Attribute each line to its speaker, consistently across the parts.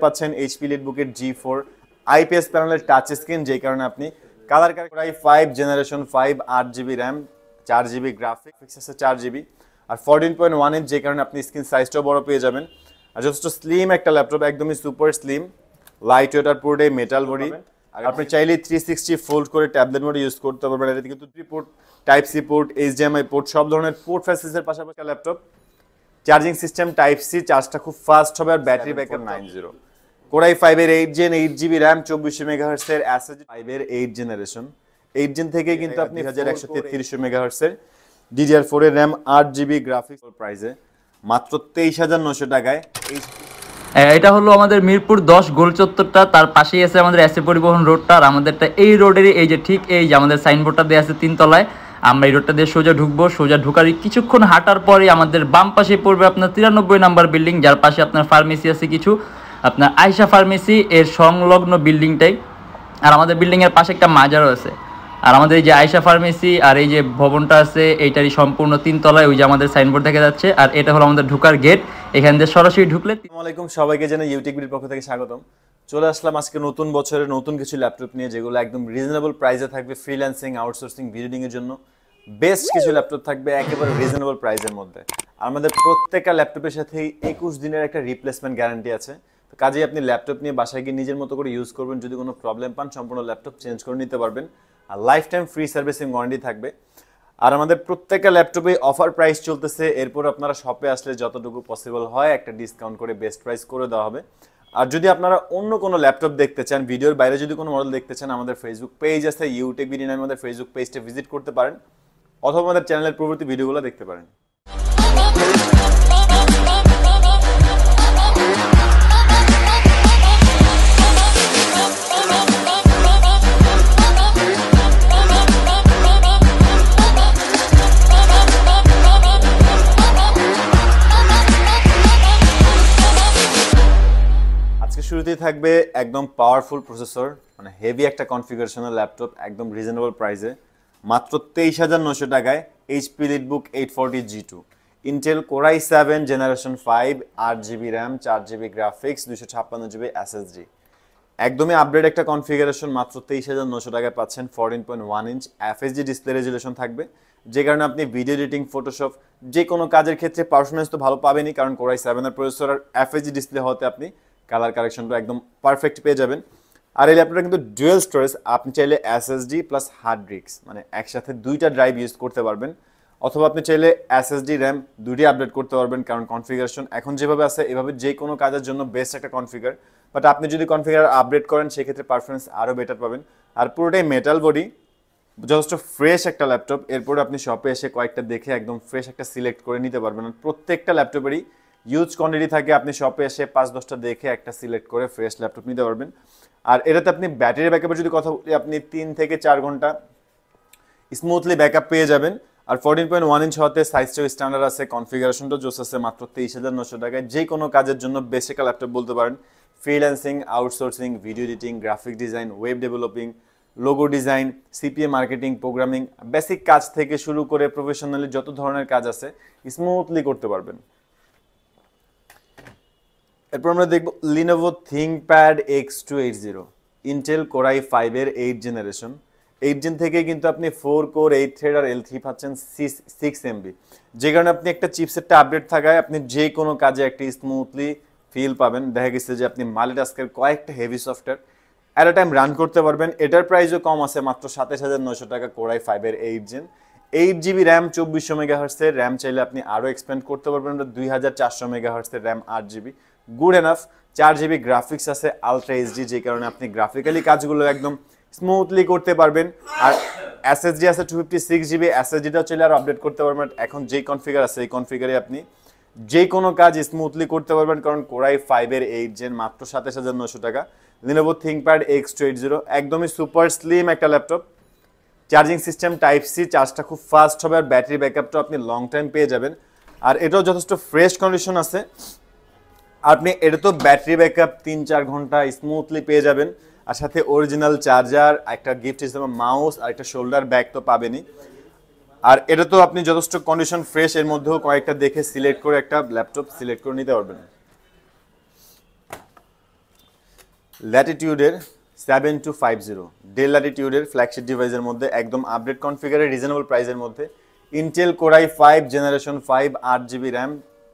Speaker 1: পাচ্ছেন HP লিটবুকের G4 IPS প্যানেলের touch screen, যে কারণে আপনি colour correct 5 generation 5 8GB RAM 4GB graphics আছে 4GB আর 14.1 ইঞ্চ, যে কারণে আপনি স্ক্রিন সাইজটাও বড় পেয়ে যাবেন। আর যথেষ্ট স্লিম একটা ল্যাপটপ, একদমই সুপার স্লিম, লাইট ওয়েট আর পুরোটাই মেটাল বডি। আর আপনি চাইলে 360 ফোল্ড করে ট্যাবলেট মোডে ইউজ করতে পারবেন। এটা কিন্তু 3 port, type C port, HDMI port, সব ধরনের পোর্ট ফ্যাসিলিটির পাশাপাশি laptop. Charging system type C, চার্জটা খুব ফাস্ট হবে আর ব্যাটারি ব্যাকআপ 90। কোরাই 5 এর 8 জেন 8GB র্যাম 2400 মেগাহার্টজ এর SSD 5 এর 8 জেনারেশন 8 জেন থেকে কিন্তু আপনি 1133 মেগাহার্টজ এর DDR4 এর র্যাম 8GB গ্রাফিক্স প্রাইসে মাত্র 23900 টাকায়।
Speaker 2: এটা হলো আমাদের মিরপুর 10 গোল চত্বরটা, তার পাশেই আছে আমাদের এসএ পরিবহন রোডটা। আর আমাদেরটা এই রোডেরই এই যে ঠিক এই যে আমাদের সাইনবোর্ডটা দেওয়া আছে 3 তলায়। আমরা এই রোডটা দিয়ে সোজা ঢুকবো, সোজা ঢুকারই কিছুক্ষণ হাঁটার পরেই আমাদের বাম পাশে পড়বে আপনার 93 নাম্বার বিল্ডিং, যার পাশে আপনার ফার্মেসি আছে কিছু, আপনার আয়শা ফার্মেসি এর সংলগ্ন বিল্ডিংটাই। আর আমাদের বিল্ডিংয়ের পাশে একটা মাজারও আছে। আর আমাদের এই যে আয়শা ফার্মেসি আর এই যে ভবনটা আছে এইটারই সম্পূর্ণ 3 তলায়, ওই যে আমাদের সাইনবোর্ড দেখা যাচ্ছে। আর এটা হলো আমাদের ঢোকার গেট, এখান দিয়ে সরাসরি ঢুকলে।
Speaker 1: আসসালামু আলাইকুম, সবাইকে জানাই ইউটিউবের পক্ষ থেকে স্বাগতম। চলে আসলাম আজকে নতুন বছরের নতুন কিছু ল্যাপটপ নিয়ে, যেগুলো একদম রিজনেবল প্রাইসে থাকবে। ফ্রিল্যান্সিং, আউটসোর্সিং, ভিডিওডিং এর জন্য বেস্ট কিছু ল্যাপটপ থাকবে একেবারে রিজনেবল প্রাইসের মধ্যে। আমাদের প্রত্যেকটা ল্যাপটপের সাথেই 21 দিনের একটা রিপ্লেসমেন্ট গ্যারান্টি আছে। তো কাজেই আপনি ল্যাপটপ নিয়ে বাসায় গিয়ে নিজের মতো করে ইউজ করবেন। যদি কোনো প্রবলেম পান, সম্পূর্ণ ল্যাপটপ চেঞ্জ করে নিতে পারবেন। আর life time free servicing warranty থাকবে। আর আমাদের প্রত্যেকটা ল্যাপটপে অফার প্রাইস চলতেছে। এরপর আপনারা শপে আসলে যতটুকু পসিবল হয় একটা ডিসকাউন্ট করে বেস্ট প্রাইস করে দেওয়া হবে। আর যদি আপনারা অন্য কোনো ল্যাপটপ দেখতে চান, ভিডিওর বাইরে যদি কোনো মডেল দেখতে চান, আমাদের ফেসবুক পেজ আছে ইউটেক ভিডিও নামে, আমাদের ফেসবুক পেজটা ভিজিট করতে পারেন, অথবা আমাদের চ্যানেলের পরবর্তী ভিডিওগুলো দেখতে পারেন। শুরুতেই থাকবে একদম পাওয়ারফুল প্রসেসর, মানে হেভি একটা কনফিগারেশনের ল্যাপটপ, একদম রিজনেবল প্রাইসে মাত্র 23900 টাকায়। HP EliteBook 840 G2 Intel core i 7 generation 5 8GB RAM 4GB graphics 256GB SSD, একদমই আপডেট একটা কনফিগারেশন। মাত্র 23900 টাকায় পাচ্ছেন। 14.1 ইঞ্চ FHD ডিসপ্লে রেজুলেশন থাকবে, যে কারণে আপনি ভিডিও এডিটিং, ফটোশপ, যে কোনো কাজের ক্ষেত্রে পারফরমেন্স তো ভালো পাবেনই, কারণ কোরাই 7 এর প্রসেসর আর FHD ডিসপ্লে হতে আপনি কালার কারেকশনটা একদম পারফেক্ট পেয়ে যাবেন। আর এই ল্যাপটপটা কিন্তু ডুয়েল স্টোরেজ, আপনি চাইলে SSD প্লাস হার্ড ডিস্ক মানে একসাথে দুইটা ড্রাইভ ইউজ করতে পারবেন, অথবা আপনি চাইলে SSD র্যাম দুটি আপডেট করতে পারবেন। কারণ কনফিগারেশন এখন যেভাবে আছে এভাবে যে কোনো কাজের জন্য বেস্ট একটা কনফিগার, বাট আপনি যদি কনফিগার আপডেট করেন সেক্ষেত্রে পারফরমেন্স আরও বেটার পাবেন। আর পুরোটাই মেটাল বডি, যথেষ্ট ফ্রেশ একটা ল্যাপটপ। এরপর আপনি শপে এসে কয়েকটা দেখে একদম ফ্রেশ একটা সিলেক্ট করে নিতে পারবেন। প্রত্যেকটা ল্যাপটপেরই ইউজ কোয়ান্টিটি থাকে, আপনি শপে এসে 5-10টা দেখে একটা সিলেক্ট করে ফ্রেশ ল্যাপটপ নিতে পারবেন। আর এটাতে আপনি ব্যাটারি ব্যাকআপের যদি কথা বলি, আপনি 3 থেকে 4 ঘন্টা স্মুথলি ব্যাকআপ পেয়ে যাবেন। আর 14.1 ইঞ্চ হতে সাইজটাও স্ট্যান্ডার্ড আছে, কনফিগারেশনটা জোস আছে। মাত্র 23900 টাকায় যে কোনো কাজের জন্য বেস্ট একটা ল্যাপটপ বলতে পারেন। Freelancing, outsourcing, video editing, graphic design, web developing, logo design, CPA marketing, programming, basic কাজ থেকে শুরু করে প্রফেশনালি যত ধরনের কাজ আছে স্মুথলি করতে পারবেন। এরপর আমরা দেখব Lenovo ThinkPad X280 Intel core i 5 এর 8 জেনারেশন 8 জেন থেকে কিন্তু আপনি 4 কোর 8 থ্রেড আর L3 পাচ্ছেন 6MB, যে কারণে আপনি একটা চিপসেটটা আপডেট থাকায় আপনি যে কোনো কাজে একটা স্মুথলি ফিল পাবেন। দেখা গেছে যে আপনি মাল্টিটাস্কের কয়েকটা heavy software at a time run করতে পারবেন। এটার প্রাইসও কম আছে, মাত্র 27900 টাকা। কোরাই 5 এর 8 জেন 8GB র্যাম 2400 মেগাহার্টজের র্যাম, চাইলে আপনি আরও এক্সপ্যান্ড করতে পারবেন। 2400 মেগাহার্টজের RAM 8GB, good enough. 4GB graphics আছে আলট্রা এইচডি, যে কারণে আপনি গ্রাফিক্যালি কাজগুলো একদম স্মুথলি করতে পারবেন। আর SSD আছে 256GB, SSDটাও চাইলে আর আপডেট করতে পারবেন। এখন যেই কনফিগার আছে এই কনফিগারে আপনি যে কোনো কাজ স্মুথলি করতে পারবেন, কারণ কোরাই 5 এর 8 জেন মাত্র 27900 টাকা। Lenovo ThinkPad X280 একদমই সুপার স্লিম একটা laptop. Charging system type C, চার্জটা খুব ফাস্ট হবে। আর ব্যাটারি ব্যাকআপটা আপনি লং টাইম পেয়ে যাবেন। আর এটাও যথেষ্ট ফ্রেশ কন্ডিশন আছে। আপনি এটা তো ব্যাটারি ব্যাকআপ 3-4 ঘন্টা স্মুথলি পেয়ে যাবেন। আর সাথে অরিজিনাল চার্জার, একটা গিফট হিসেবে মাউস আর একটা শোল্ডার ব্যাগ তো পাবেনই। আর এটা তো আপনি যথেষ্ট কন্ডিশন ফ্রেশ, এর মধ্যেও কয়েকটা দেখে সিলেক্ট করে একটা ল্যাপটপ সিলেক্ট করে নিতে পারবেন। ল্যাটিটিউডের 7250 ডেল ল্যাটিটিউডের ফ্ল্যাগশিপ ডিভাইসের মধ্যে একদম আপডেট কনফিগারের রিজনেবল প্রাইসের মধ্যে Intel core i 5 generation 5 8GB RAM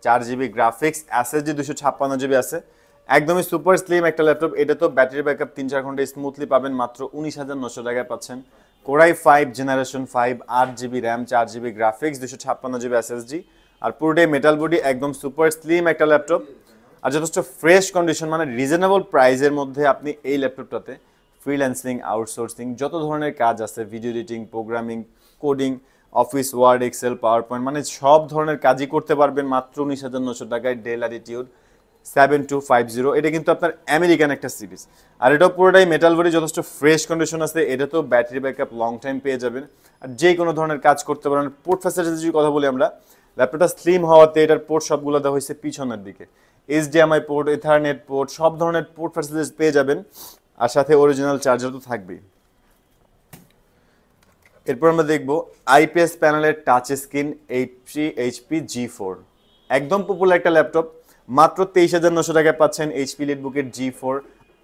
Speaker 1: 4GB graphics SSD 256GB আছে একদমই সুপার স্লিম একটা ল্যাপটপ এটা তো ব্যাটারি ব্যাকআপ 3-4 ঘন্টা স্মুথলি পাবেন মাত্র 19900 টাকায় পাচ্ছেন core i 5 generation 5 8GB RAM 4GB graphics 256GB SSD আর পুরোটাই মেটাল বডি একদম সুপার স্লিম একটা ল্যাপটপ আর যথেষ্ট ফ্রেশ কন্ডিশন মানে রিজনেবল প্রাইসের মধ্যে আপনি এই ল্যাপটপটাতে ফ্রিল্যান্সিং আউটসোর্সিং যত ধরনের কাজ আছে video editing programming coding Office Word Excel PowerPoint মানে সব ধরনের কাজই করতে পারবেন মাত্র 19900 টাকায় ডেল ল্যাটিটিউড 7250 এটা কিন্তু আপনার আমেরিকান একটা সিরিজ আর এটা পুরোটাই মেটাল বডি যথেষ্ট ফ্রেশ কন্ডিশন আছে এটা তো ব্যাটারি ব্যাকআপ লং টাইম পেয়ে যাবেন আর যে কোনো ধরনের কাজ করতে পারেন পোর্ট ফ্যাসিলিটির যদি কথা বলি আমরা ল্যাপটপটা স্লিম হওয়াতে এটার পোর্ট সবগুলো দেওয়া হয়েছে পিছনের দিকে এইচডিএমআই পোর্ট ইথারনেট পোর্ট সব ধরনের পোর্ট ফ্যাসিলিটিস পেয়ে যাবেন আর সাথে অরিজিনাল চার্জার তো থাকবেই এরপর আমরা দেখব আইপিএস প্যানেলের টাচ স্ক্রিন এইচপি G4 একদম পপুলার একটা ল্যাপটপ মাত্র 23900 টাকায় পাচ্ছেন এইচপি লিটবুকের G4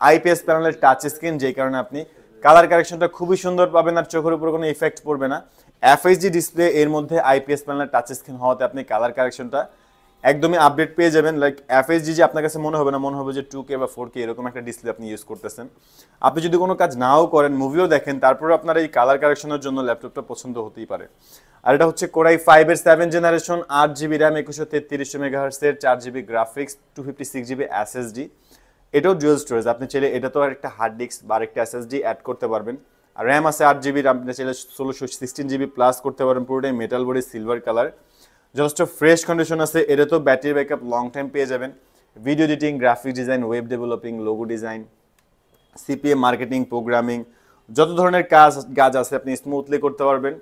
Speaker 1: আইপিএস প্যানেলের টাচ স্ক্রিন যেই কারণে আপনি কালার কারেকশনটা খুবই সুন্দর পাবেন আর চোখের উপর কোনো ইফেক্ট পড়বে না এফএইচডি ডিসপ্লে এর মধ্যে আইপিএস প্যানেলের টাচ স্ক্রিন হওয়াতে আপনি কালার কারেকশনটা একদমই আপডেট পেয়ে যাবেন লাইক এফএইচডি যে আপনার কাছে মনে হবে না মনে হবে যে 2K বা 4K এরকম একটা ডিসপ্লে আপনি ইউজ করতেছেন আপনি যদি কোনো কাজ নাও করেন মুভিও দেখেন তারপরে আপনার এই কালার কারেকশনের জন্য ল্যাপটপটা পছন্দ হতেই পারে আর এটা হচ্ছে কোরাই 5 এর 7 জেনারেশন 8GB র্যাম 2133 মেগাহার্টজ এর 4GB গ্রাফিক্স 256GB এসএসডি এটাও ডুয়াল স্টোরেজ আপনি চাইলে এটা তো একটা হার্ড ডিস্ক বা একটা এসএসডি অ্যাড করতে পারবেন আর র্যাম আছে 8GB আপনি চাইলে 16GB প্লাস করতে পারবেন পুরোটাই মেটাল বডি সিলভার কালার যথেষ্ট ফ্রেশ কন্ডিশন আছে এটা তো ব্যাটারি ব্যাকআপ লং টাইম পেয়ে যাবেন video editing graphic design web developing logo design CPA marketing programming যত ধরনের কাজ আছে আপনি স্মুথলি করতে পারবেন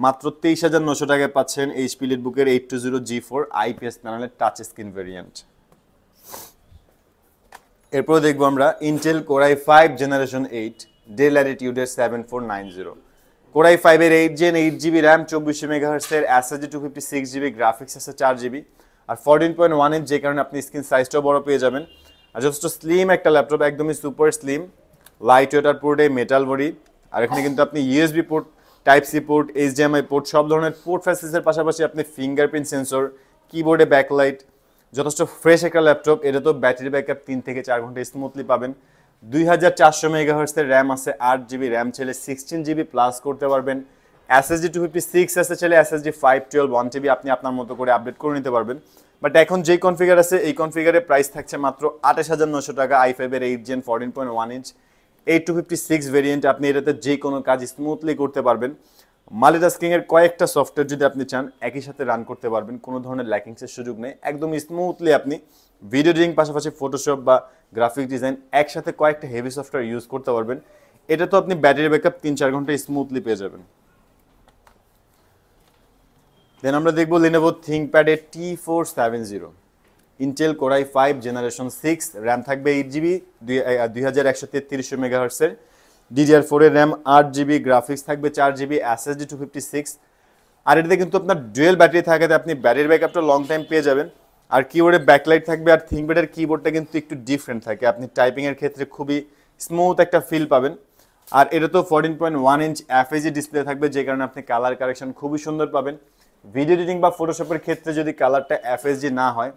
Speaker 1: মাত্র 23900 টাকায় পাচ্ছেন এইচপি লিটবুকের 820 G4 আইপিএস প্যানেলের টাচ স্ক্রিন ভেরিয়েন্ট এরপর দেখবো আমরা ইন্টেল কোরাই 5 জেনারেশন 8 ডেল ল্যাটিটিউডের 7490 কোরাই 5 এর 8 জেন 8GB র্যাম 24 মেগাহার্টজ এর এসএসডি 256GB গ্রাফিক্স আছে 4GB আর 14.1 ইঞ্চ যে কারণে আপনি স্ক্রিন সাইজটাও বড় পেয়ে যাবেন আর যথেষ্ট স্লিম একটা ল্যাপটপ একদমই সুপার স্লিম লাইট ওয়েট আর পুরোটাই মেটাল বডি আর এখানে কিন্তু আপনি USB port type C port HDMI port সব ধরনের পোর্ট ফ্যাসিলিটিসের পাশাপাশি আপনি ফিঙ্গারপ্রিন্ট সেন্সর কিবোর্ডে ব্যাকলাইট যথেষ্ট ফ্রেশ একটা ল্যাপটপ এটা তো ব্যাটারি ব্যাকআপ 3 থেকে 4 ঘন্টা স্মুথলি পাবেন 2400 মেগাহার্টজ এর র্যাম আছে 8GB র্যাম চাইলে 16GB প্লাস করতে পারবেন এসএসডি 256 আছে চাইলে এসএসডি 512 1TB আপনি আপনার মতো করে আপডেট করে নিতে পারবেন বাট এখন যেই কনফিগার আছে এই কনফিগারে প্রাইস থাকছে মাত্র 28900 টাকা i5 এর 8 জেন 14.1 ইঞ্চ 8256 ভেরিয়েন্ট আপনি এটাতে যে কোনো কাজ স্মুথলি করতে পারবেন মাল্টিটাস্কিং এর কয়েকটা সফটওয়্যার যদি আপনি চান একই সাথে রান করতে পারবেন কোনো ধরনের ল্যাকিংসের সুযোগ নেই একদম স্মুথলি আপনি ভিডিও এডিটিং পাশাপাশি ফটোশপ বা গ্রাফিক ডিজাইন একসাথে কয়েকটা হেভি সফটওয়্যার ইউজ করতে পারবেন এটা তো আপনি ব্যাটারি ব্যাকআপ 3-4 ঘন্টা স্মুথলি পেয়ে যাবেন দেন আমরা দেখব Lenovo ThinkPad T470 Intel Core i5 generation 6 RAM থাকবে 8GB 2133 মেগাহার্টজ এর DDR4 এর RAM 8GB গ্রাফিক্স থাকবে 4GB SSD 256 আর এটাতে কিন্তু আপনার ডুয়াল ব্যাটারি থাকাতে আপনি ব্যাটারি ব্যাকআপটা লং টাইম পেয়ে যাবেন আর কিবোর্ডে ব্যাকলাইট থাকবে আর ThinkPad এর কিবোর্ডটা কিন্তু একটু ডিফারেন্ট থাকে আপনি টাইপিং এর ক্ষেত্রে খুবই স্মুথ একটা ফিল পাবেন আর এটা তো 14.1 ইঞ্চ FHD ডিসপ্লে থাকবে যে কারণে আপনি কালার কারেকশন খুবই সুন্দর পাবেন ভিডিও এডিটিং বা ফটোশপের ক্ষেত্রে যদি কালারটা FHD না হয়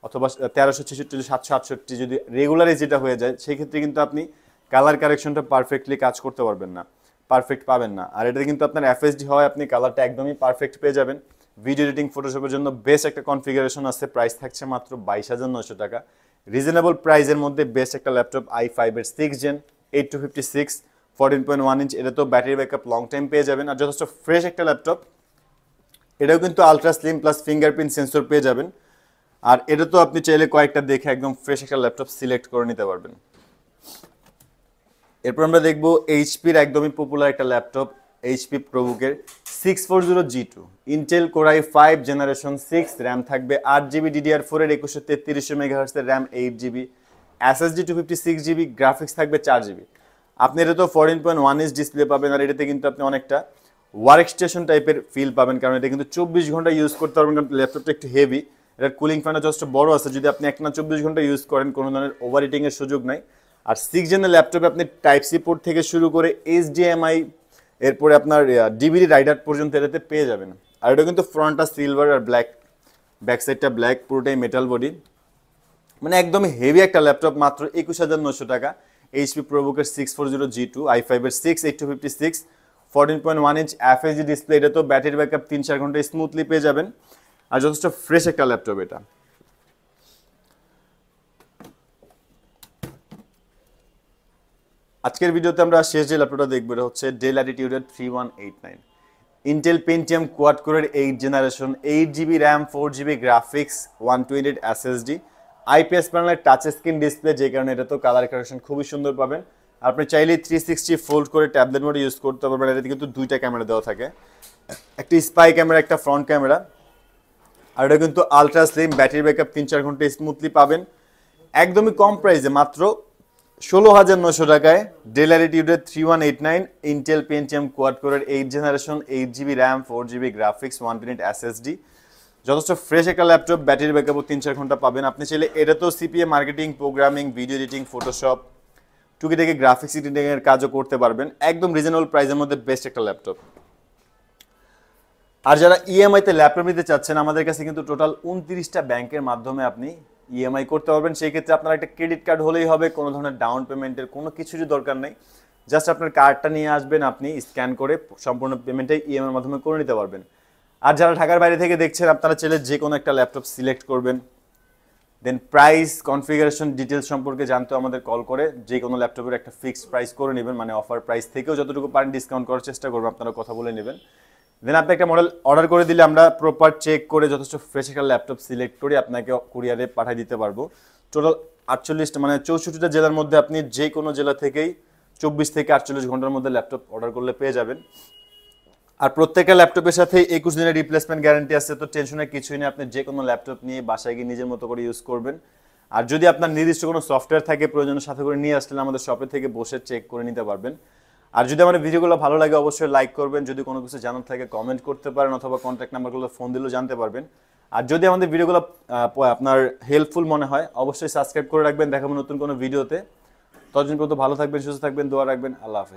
Speaker 1: অথবা 1366 768 যদি রেগুলারই যেটা হয়ে যায় সেই ক্ষেত্রে কিন্তু আপনি কালার কারেকশনটা পারফেক্টলি কাজ করতে পারবেন না পারফেক্ট পাবেন না আর এটাতে কিন্তু আপনার FHD হয় আপনি কালারটা একদমই পারফেক্ট পেয়ে যাবেন ভিডিও এডিটিং ফটোশপের জন্য বেস্ট একটা কনফিগারেশন আছে প্রাইস থাকছে মাত্র 22900 টাকা রিজনেবল প্রাইসের মধ্যে বেস্ট একটা ল্যাপটপ i5 এর 6 জেন 8256 14.1 ইঞ্চ এটা তো ব্যাটারি ব্যাকআপ লং টাইম পেয়ে যাবেন আর যথেষ্ট ফ্রেশ একটা ল্যাপটপ এটাও কিন্তু ultra slim plus fingerprint sensor পেয়ে যাবেন আর এটা তো আপনি চাইলে কয়েকটা দেখে একদম ফ্রেশ একটা ল্যাপটপ সিলেক্ট করে নিতে পারবেন এরপর আমরা দেখব এইচপির একদমই পপুলার একটা laptop HP ProBook-এর 640G2 Intel Core i5 generation 6 RAM থাকবে 8GB DDR4 এর 2133 মেগাহার্টজ এর RAM 8GB SSD 256GB graphics থাকবে 4GB আপনি এটা তো 14.1 ইঞ্চ ডিসপ্লে পাবেন আর এটাতে কিন্তু আপনি অনেকটা ওয়ার্ক স্টেশন টাইপের ফিল পাবেন কারণ এটা কিন্তু 24 ঘন্টা ইউজ করতে পারবেন কারণ ল্যাপটপটা একটু হেভি এটার কুলিং ফ্যানটা যথেষ্ট বড় আছে যদি আপনি একনা 24 ঘন্টা ইউজ করেন কোনো ধরনের ওভার হিটিং এর সুযোগ নাই আর 6 জেনের ল্যাপটপে আপনি টাইপ সি পোর্ট থেকে শুরু করে HDMI এরপরে আপনার ডিভিডি রাইডার পর্যন্ত এটাতে পেয়ে যাবেন। আর এটা কিন্তু ফ্রন্টটা সিলভার আর ব্ল্যাক, ব্যাক সাইডটা ব্ল্যাক, পুরোটাই মেটাল বডি, মানে একদম হেভি একটা ল্যাপটপ, মাত্র 21,900 টাকা। HP ProBook এর 640G2, i5 এর 68256, 14.1 ইঞ্চ FHD ডিসপ্লে, এটা তো ব্যাটারি ব্যাকআপ 3-4 ঘন্টা স্মুথলি পেয়ে যাবেন। আর যথেষ্ট ফ্রেশ একটা ল্যাপটপ এটা। আজকের ভিডিওতে আমরা শেষ যে ল্যাপটপটা দেখবো এটা হচ্ছে ডেল ল্যাটিটিউডের 3189 ইন্টেল পেন্টিয়াম কোয়াড কোরের 8 generation, 8GB RAM, 4GB graphics, 128 SSD, IPS প্যানেলের টাচ স্ক্রিন ডিসপ্লে, যে কারণে এটা তো কালার কারেকশন খুবই সুন্দর পাবেন। আপনি চাইলে 360 ফোল্ড করে ট্যাবলেট মোডে ইউজ করতে পারবেন। এটাতে কিন্তু দুইটা ক্যামেরা দেওয়া থাকে, একটা স্পাই ক্যামেরা, একটা ফ্রন্ট ক্যামেরা। আর এটা কিন্তু আলট্রা স্লিম, ব্যাটারি ব্যাকআপ 3-4 ঘন্টা স্মুথলি পাবেন। একদমই কম প্রাইসে মাত্র 16,900 টাকায় ডেল ল্যাটিটিউডের 3189 ইন্টেল পেন্টিয়াম কোয়াড কোরের 8 generation, 8GB RAM, 4GB graphics, 128 SSD, যথেষ্ট ফ্রেশ একটা ল্যাপটপ, ব্যাটারি ব্যাকআপও 3-4 ঘন্টা পাবেন। আপনি চাইলে এটা তো CPA marketing, programming, video editing, Photoshop, টুকিটাকি গ্রাফিক্স এডিটিং এর কাজও করতে পারবেন। একদম রিজনেবল প্রাইসের মধ্যে বেস্ট একটা ল্যাপটপ। আর যারা ইএমআইতে ল্যাপটপ নিতে চাচ্ছেন, আমাদের কাছে কিন্তু টোটাল 29টা ব্যাংকের মাধ্যমে আপনি ইএমআই করতে পারবেন। সেই ক্ষেত্রে আপনার একটা ক্রেডিট কার্ড হলেই হবে, কোনো ধরনের ডাউন পেমেন্টের কোনো কিছুরই দরকার নেই। জাস্ট আপনার কার্ডটা নিয়ে আসবেন, আপনি স্ক্যান করে সম্পূর্ণ পেমেন্টটাই ইএমআইয়ের মাধ্যমে করে নিতে পারবেন। আর যারা ঢাকার বাইরে থেকে দেখছেন, আপনারা চাইলে যে কোনো একটা ল্যাপটপ সিলেক্ট করবেন, দেন প্রাইস, কনফিগারেশন, ডিটেলস সম্পর্কে জানতে আমাদের কল করে যে কোনো ল্যাপটপের একটা ফিক্সড প্রাইস করে নেবেন, মানে অফার প্রাইস থেকেও যতটুকু পারেন ডিসকাউন্ট করার চেষ্টা করবেন, আপনারা কথা বলে নেবেন। দেন আপনি একটা মডেল অর্ডার করে দিলে আমরা প্রপার চেক করে যথেষ্ট ফ্রেশ একটা ল্যাপটপ সিলেক্ট করে আপনাকে কুরিয়ারে পাঠিয়ে দিতে পারবো। টোটাল 48 মানে 64টা জেলার মধ্যে আপনি যে কোনো জেলা থেকেই 24 থেকে 48 ঘন্টার মধ্যে ল্যাপটপ অর্ডার করলে পেয়ে যাবেন। আর প্রত্যেকটা ল্যাপটপের সাথে 21 দিনের রিপ্লেসমেন্ট গ্যারান্টি আছে, তো টেনশনের কিছুই নেই। আপনি যে কোনো ল্যাপটপ নিয়ে বাসায় গিয়ে নিজের মতো করে ইউজ করবেন। আর যদি আপনার নির্দিষ্ট কোনো সফটওয়্যার থাকে, প্রয়োজনের সাথে করে নিয়ে আসলে আমাদের শপে থেকে বসে চেক করে নিতে পারবেন। আর যদি আমাদের ভিডিওগুলো ভালো লাগে অবশ্যই লাইক করবেন, যদি কোনো কিছু জানার থাকে কমেন্ট করতে পারেন, অথবা কন্ট্যাক্ট নাম্বারগুলো ফোন দিলেও জানতে পারবেন। আর যদি আমাদের ভিডিওগুলো আপনার হেল্পফুল মনে হয় অবশ্যই সাবস্ক্রাইব করে রাখবেন। দেখাবো নতুন কোনো ভিডিওতে। ততদিন পর্যন্ত ভালো থাকবেন, সুস্থ থাকবেন, দোয়া রাখবেন। আল্লাহ হাফেজ।